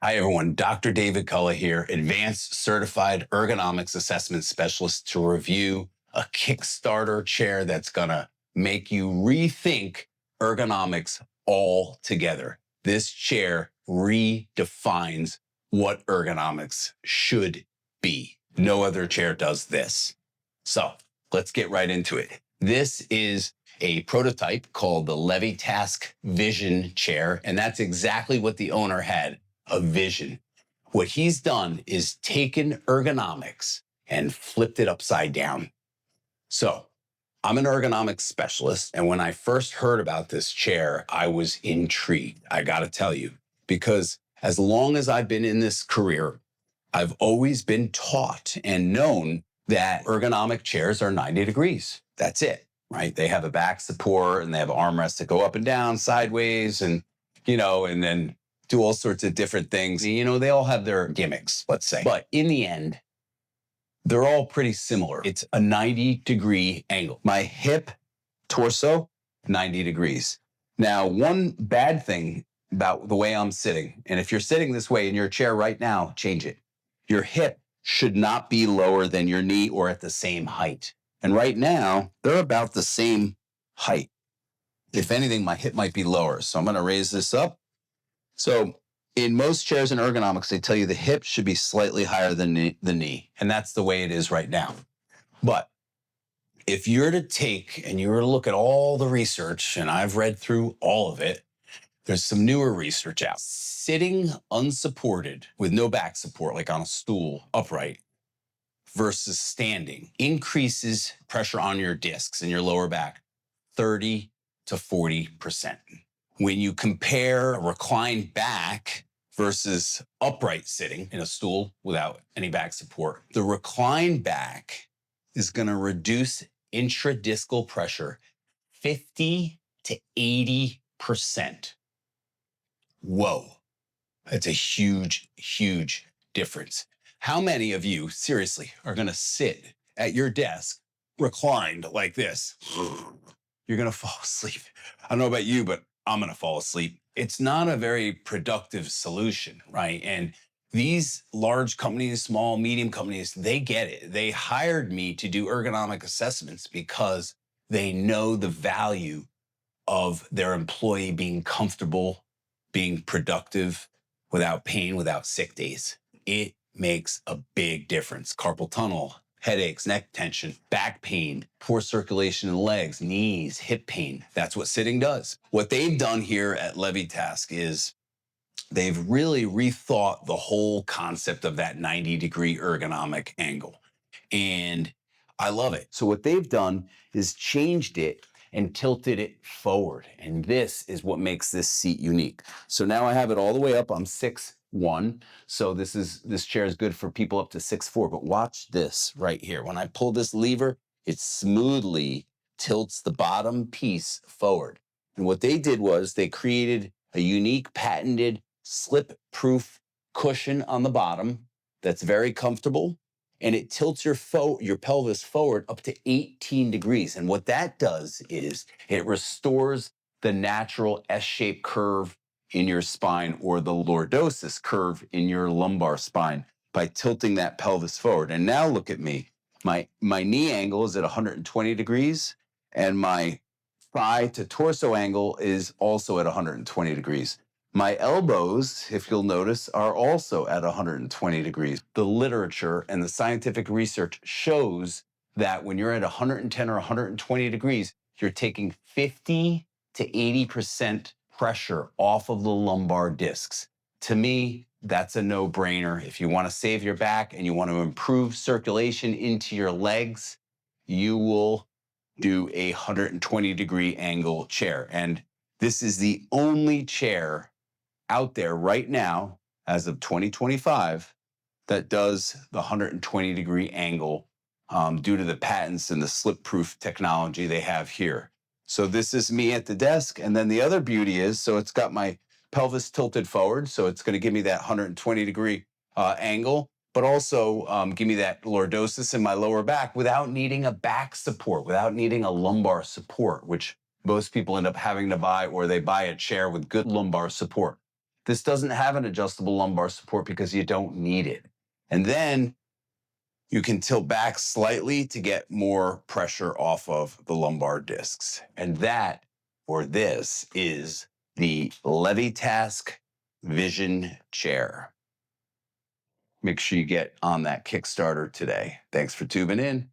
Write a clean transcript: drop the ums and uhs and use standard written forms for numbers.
Hi, everyone. Dr. David Kulla here, Advanced Certified Ergonomics Assessment Specialist, to review a Kickstarter chair that's going to make you rethink ergonomics altogether. This chair redefines what ergonomics should be. No other chair does this. So let's get right into it. This is a prototype called the Levitask Vision chair, and that's exactly what the owner had. A vision. What he's done is taken ergonomics and flipped it upside down. So I'm an ergonomics specialist. And when I first heard about this chair, I was intrigued. I got to tell you, because as long as I've been in this career, I've always been taught and known that ergonomic chairs are 90 degrees. That's it, right? They have a back support and they have armrests that go up and down, sideways, and, and then do all sorts of different things. They all have their gimmicks, let's say. But in the end, they're all pretty similar. It's a 90-degree angle. My hip, torso, 90 degrees. Now, one bad thing about the way I'm sitting, and if you're sitting this way in your chair right now, change it. Your hip should not be lower than your knee or at the same height. And right now, they're about the same height. If anything, my hip might be lower. So I'm going to raise this up. So in most chairs in ergonomics, they tell you the hip should be slightly higher than the knee. And that's the way it is right now. But if you're to take and you were to look at all the research, and I've read through all of it, there's some newer research out. Sitting unsupported with no back support, like on a stool upright, versus standing increases pressure on your discs in your lower back 30 to 40%. When you compare a reclined back versus upright sitting in a stool without any back support, the reclined back is going to reduce intradiscal pressure 50 to 80%. Whoa, that's a huge, huge difference. How many of you, seriously, are going to sit at your desk reclined like this? You're going to fall asleep. I don't know about you, but I'm going to fall asleep. It's not a very productive solution, right? And these large companies, small, medium companies, they get it. They hired me to do ergonomic assessments because they know the value of their employee being comfortable, being productive, without pain, without sick days. It makes a big difference. Carpal tunnel, headaches, neck tension, back pain, poor circulation in the legs, knees, hip pain. That's what sitting does. What they've done here at Levitask is they've really rethought the whole concept of that 90-degree ergonomic angle. And I love it. So what they've done is changed it and tilted it forward. And this is what makes this seat unique. So now I have it all the way up. I'm 6'1". So this chair is good for people up to 6'4". But watch this right here. When I pull this lever, it smoothly tilts the bottom piece forward. And what they did was they created a unique patented slip-proof cushion on the bottom that's very comfortable. And it tilts your pelvis forward up to 18 degrees. And what that does is it restores the natural S-shaped curve in your spine, or the lordosis curve in your lumbar spine, by tilting that pelvis forward. And now look at me. My knee angle is at 120 degrees, and my thigh to torso angle is also at 120 degrees. My elbows, if you'll notice, are also at 120 degrees. The literature and the scientific research shows that when you're at 110 or 120 degrees, you're taking 50 to 80% pressure off of the lumbar discs. To me, that's a no-brainer. If you want to save your back and you want to improve circulation into your legs, you will do a 120-degree angle chair. And this is the only chair out there right now, as of 2025, that does the 120-degree angle due to the patents and the slip-proof technology they have here. So this is me at the desk. And then the other beauty is, so it's got my pelvis tilted forward, so it's going to give me that 120-degree angle, but also give me that lordosis in my lower back without needing a back support, without needing a lumbar support, which most people end up having to buy, or they buy a chair with good lumbar support. This doesn't have an adjustable lumbar support because you don't need it. And then you can tilt back slightly to get more pressure off of the lumbar discs. And that, or this, is the Levitask Vision Chair. Make sure you get on that Kickstarter today. Thanks for tuning in.